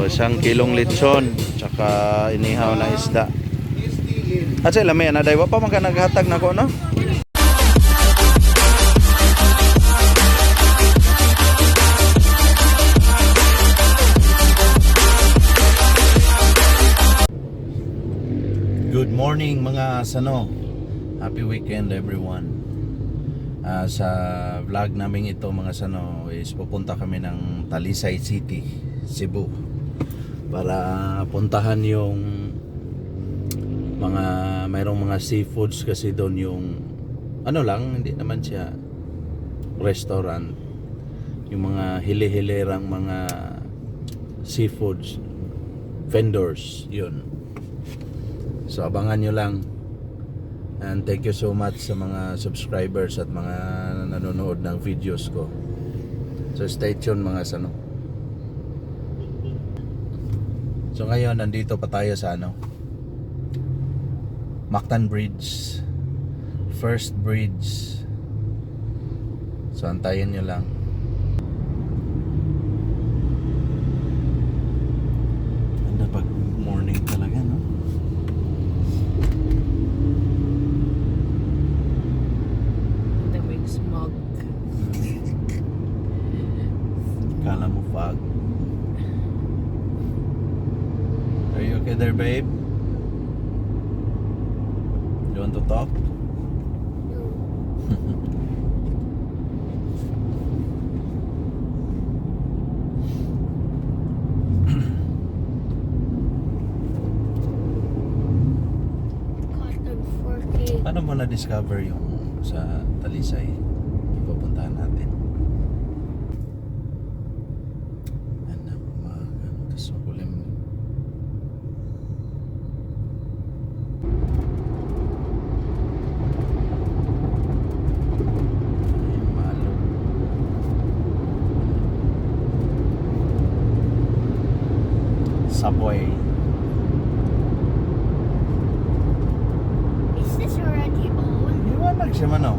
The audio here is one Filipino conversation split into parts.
Isang kilong litson, tsaka inihaw na isda. At sa lamay, naday, wa pa man ka naghatag na ko, no? Good morning mga sano. Happy weekend everyone. Sa vlog namin ito mga sano is pupunta kami ng Talisay City, Cebu, para puntahan yung mayroong mga seafoods kasi doon, yung ano lang, hindi naman siya restaurant, yung mga hili-hilirang mga seafoods vendors yun. So abangan nyo lang. And thank you so much sa mga subscribers at mga nanonood ng videos ko. So stay tuned mga sano. So ngayon nandito pa tayo sa Mactan Bridge, first bridge. So antayin nyo lang. Ganda pag morning talaga, no? Smog. Kala mo fog. Are you okay there, babe? You want to talk? Cotton 40. Paano mo na-discover yung sa Talisay ipupuntahan natin? Ano ba kasi ulim. Ay, malo. Subway. Is this already old? Iwanag siya man, oh.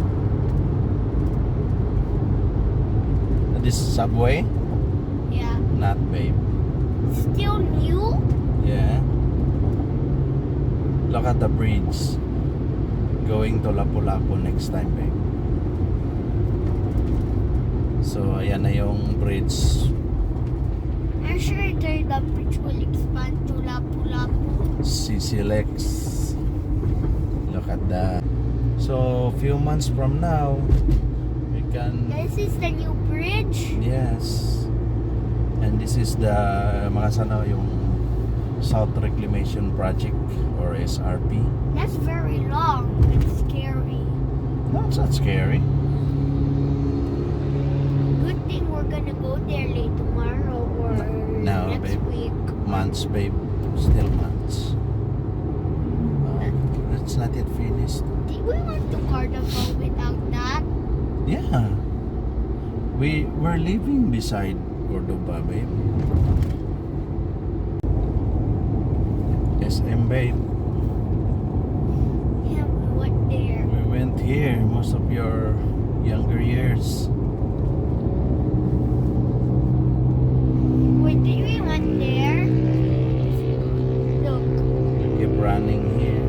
This subway? Yeah. Not, babe. Still new? Yeah. Look at the bridge. Going to Lapu-Lapu next time, babe. So, ayan na yung bridge. I'm sure the bridge will expand to Lapu-Lapu. CCLX. Look at that. So, few months from now, we can... This is the new bridge? Yes. And this is the mga sana yung South Reclamation Project or SRP. That's very long and scary. No, it's not scary. Good thing we're gonna go there late tomorrow or No, next babe. week. Months, babe. Still months. It's not yet finished. Did we want to Carnival without that? Yeah. We're living beside Cordoba, babe. SM, babe. Yeah, we went there. We went here most of your younger years. Wait, did we went there? Look. We keep running here.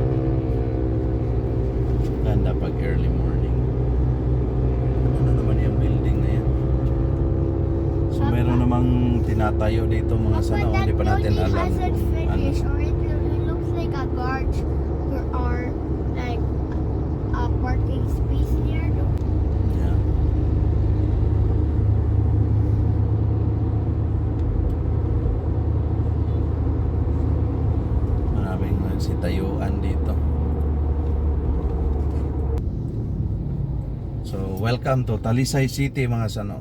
Ganda pag early morning. Ano na naman yung building na yan? So Papa? meron namang tinatayo dito mga Papa, sana, that hindi pa natin building alam hasn't kung ano. finished, or it looks like a garage or like a parking space near. Yeah. Maraming nagsitayuan dito. So, welcome to Talisay City mga sano.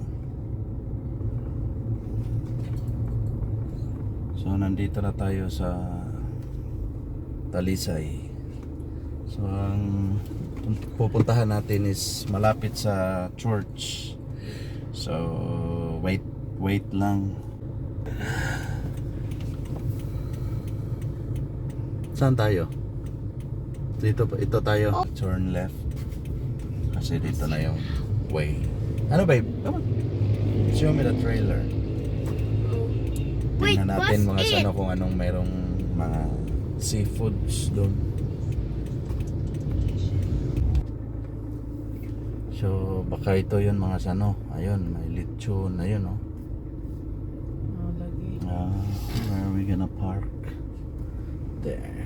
So, nandito na tayo sa Talisay. So, ang pupuntahan natin is malapit sa church. So, wait lang. Saan tayo? Ito tayo. Turn left. Kasi dito na yung way. Ano babe? Come on. Show me the trailer. Wait, Tingnan natin what's mga it? sano kung anong mayroong mga seafoods doon. So baka ito yun mga sano. Ayun, may lechon. Ayun oh. Where are we gonna park? There.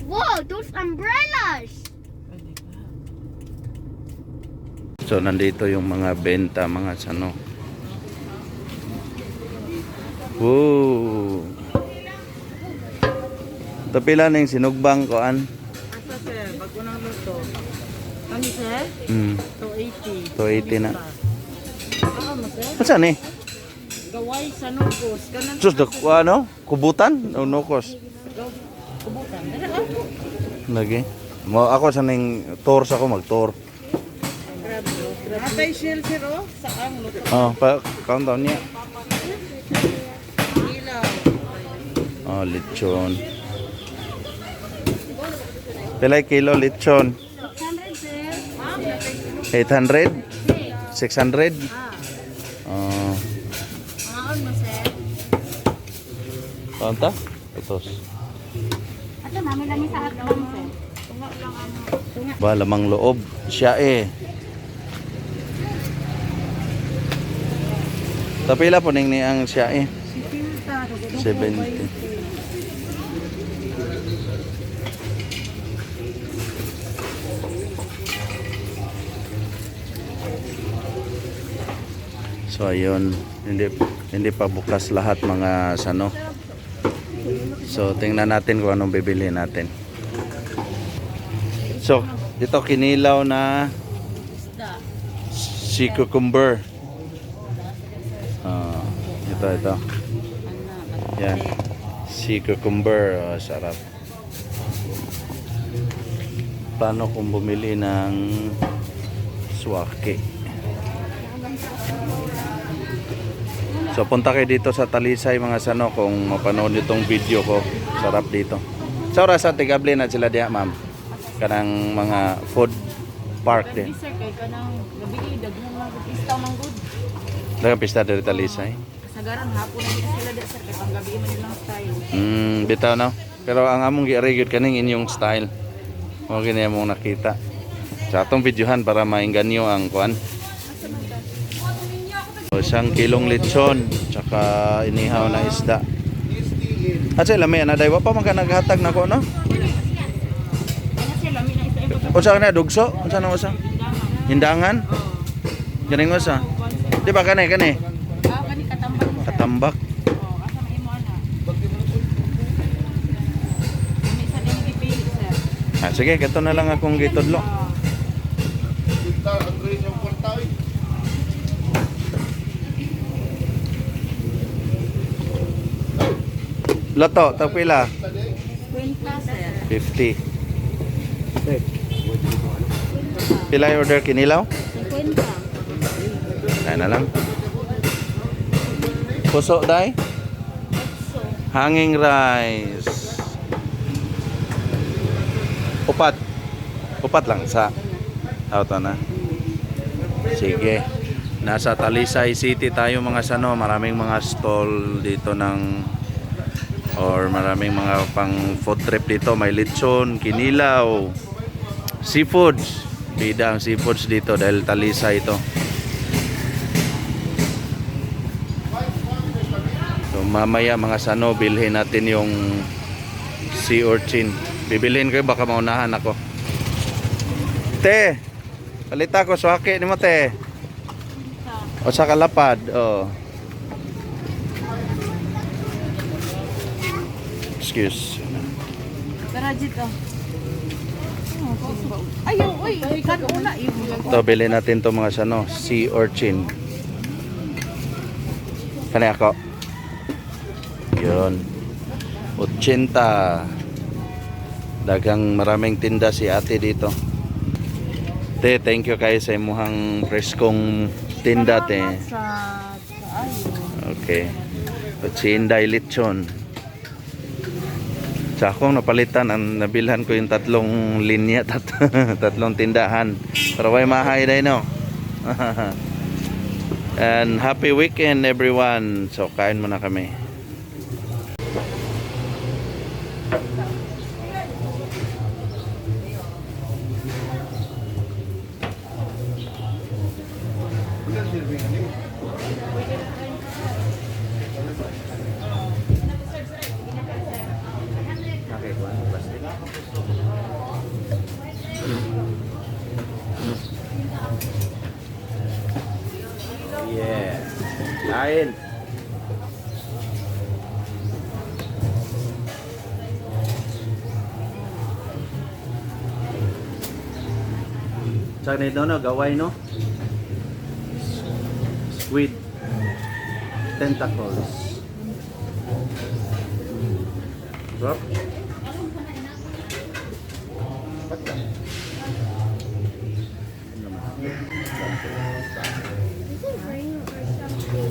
Whoa, those umbrellas! So nandito yung mga benta mga sano. Woo! Ito pila na yung sinugbang koan. Asa sir, bago ng luto. Kani sir? 280. 280 na. Ah, mo sir? Ano saan eh? Gaway sa nukos. Kanan Sus, ano? Kubutan? O nukos? kubutan. Dala ako. Lagi. Ako saning tour sa ko mag-tour. Grab no. Atay shell sir oh. Saan luto? Oh, countdown niya. Ilaw. Oh, lechon. Pilay kilo lechon? 600, sir. 800? 600? Oh, Maon mo, sir. kaunta? Putos. Ato, namin lang sa atong, sir. Tunga lang ano. Ba, lamang loob. Siya eh. Tapila po ning ni ang siya eh. 70. So ayun, hindi pa bukas lahat mga sano. So tingnan natin kung anong bibili natin. So ito kinilaw na sea cucumber. Ito. Yan. Sea cucumber, sarap. Paano kung bumili ng swake? So punta kayo dito sa Talisay mga sano kung mapanood nyo tong video ko. Sarap dito. Sa oras sa tigabli na sila diya ma'am. Kanang mga food park din. Sir kay kanang gabi daghan mga pista man good. Dagang pista dito Talisay. Kasagaran hapon na din sila sir kay panggabi man nilang style. Bitaw no. Pero ang among gi-regulate kaning inyong style. Mo gini among nakita. Sa atong videohan para mainganyo ang kuan. So, 1 kilong lechon tsaka inihaw na isda. At sa lamay na daywa pa man ka naghatag nako no. Ano sir lami na isa Unsa na dugso? Unsa na usa? Hindangan? Ganing usa. Di ba kani? kani katambak mo sir. Katambak. Oh, asa may mo ana. Kami sa din gipili sir. Sige, kato na lang akong gitudlo. Loto, tagpila? 20 sir. 50. Pila yung order kinilaw? 50. Kaya na lang. Puso, day? Hanging rice. Upat. Upat lang sa. Auto na. Sige. Nasa Talisay City tayo mga sano. Maraming mga stall dito ng maraming mga pang food trip dito. May lechon, kinilaw, seafoods. Bida ang seafoods dito dahil Talisay ito. So mamaya mga sano bilhin natin yung sea urchin. Bibilhin ko baka maunahan ako. Te, palita ko swake ni mo te. O sa kalapad, oh. Excuse. Tara dito. Ayo, oy, kan una Ito, bilhin natin to mga sano, sea urchin. Kani ako. Yun. 80. Dagang maraming tinda si ate dito. Te, thank you kayo sa imuhang preskong tinda te. sa ayo. Okay. At si Inday Lechon. Sa akong napalitan, ang nabilhan ko yung 3 linya, 3 tindahan. Para way mahay day no. And happy weekend everyone. So kain muna kami. Yeah. Kain. Sa nito no, gaway no? Squid tentacles. Sarap. Is it rain or something?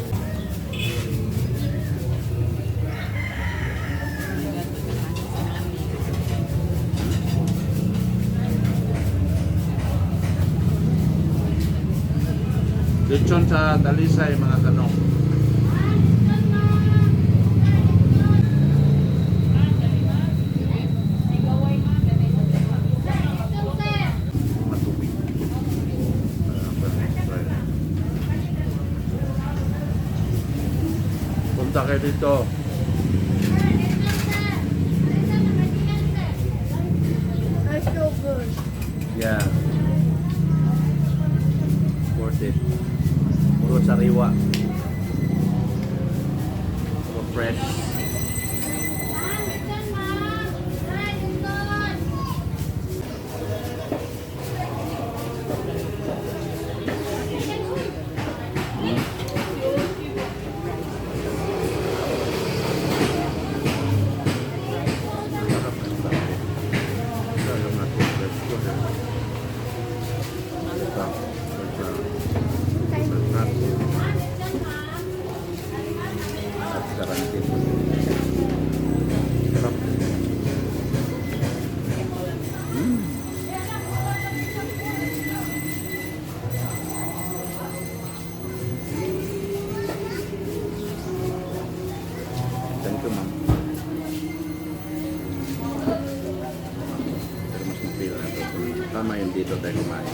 Lechon sa Talisay mga kanong. Matubig. Punta kayo dito. That's so good. Yeah. Worth it. Puro sariwa. Puro fresh. Thank you, ma'am. Pero mas mapila na ito. Tama yun dito tayo kumain.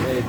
Hey.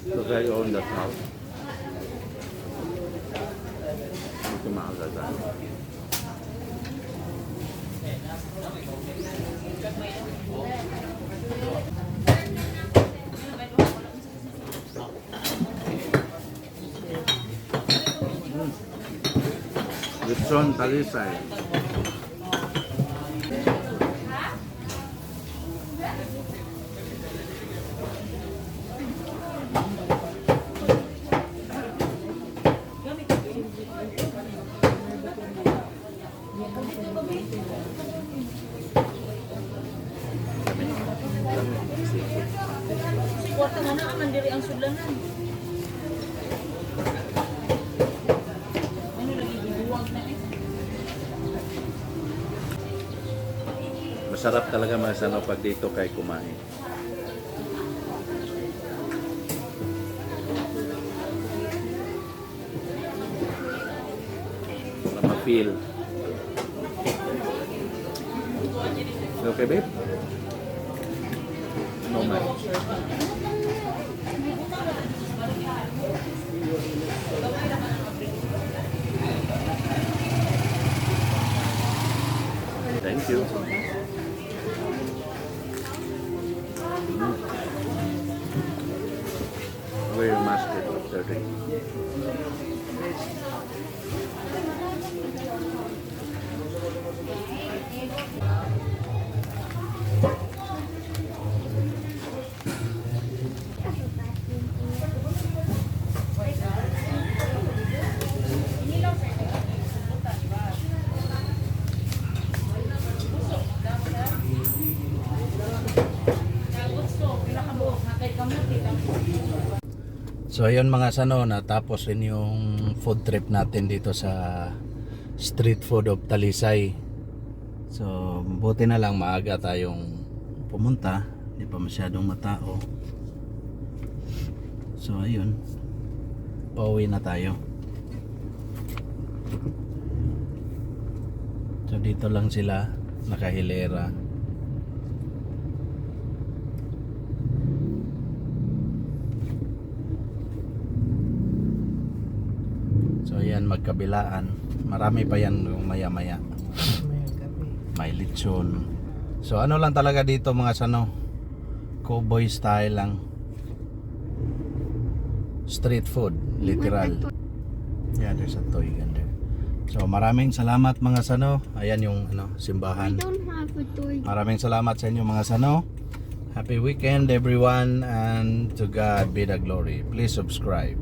So guys, own that house. Ito makagatan. Lechon Talisay. Kwarta nga na, mandiri ang sudlanan. Ano lagi, buwag na eh. Masarap talaga mga sano pag dito kay kumain. Salamat feel. Okay, babe? No, man. Thank you. Where your master after drink? So ayun mga sano, natapos rin yung food trip natin dito sa street food of Talisay. So buti na lang maaga tayong pumunta, hindi pa masyadong matao. So ayun, pauwi na tayo. So dito lang sila nakahilera. So yan, magkabilaan. Marami pa yan yung maya-maya. May lechon. So ano lang talaga dito mga sano, cowboy style lang. Street food, literal. Yeah, there's a toy gun there. So maraming salamat mga sano. Ayan yung I simbahan. don't have a toy. Maraming salamat sa inyo mga sano. Happy weekend everyone, and to God be the glory. Please subscribe.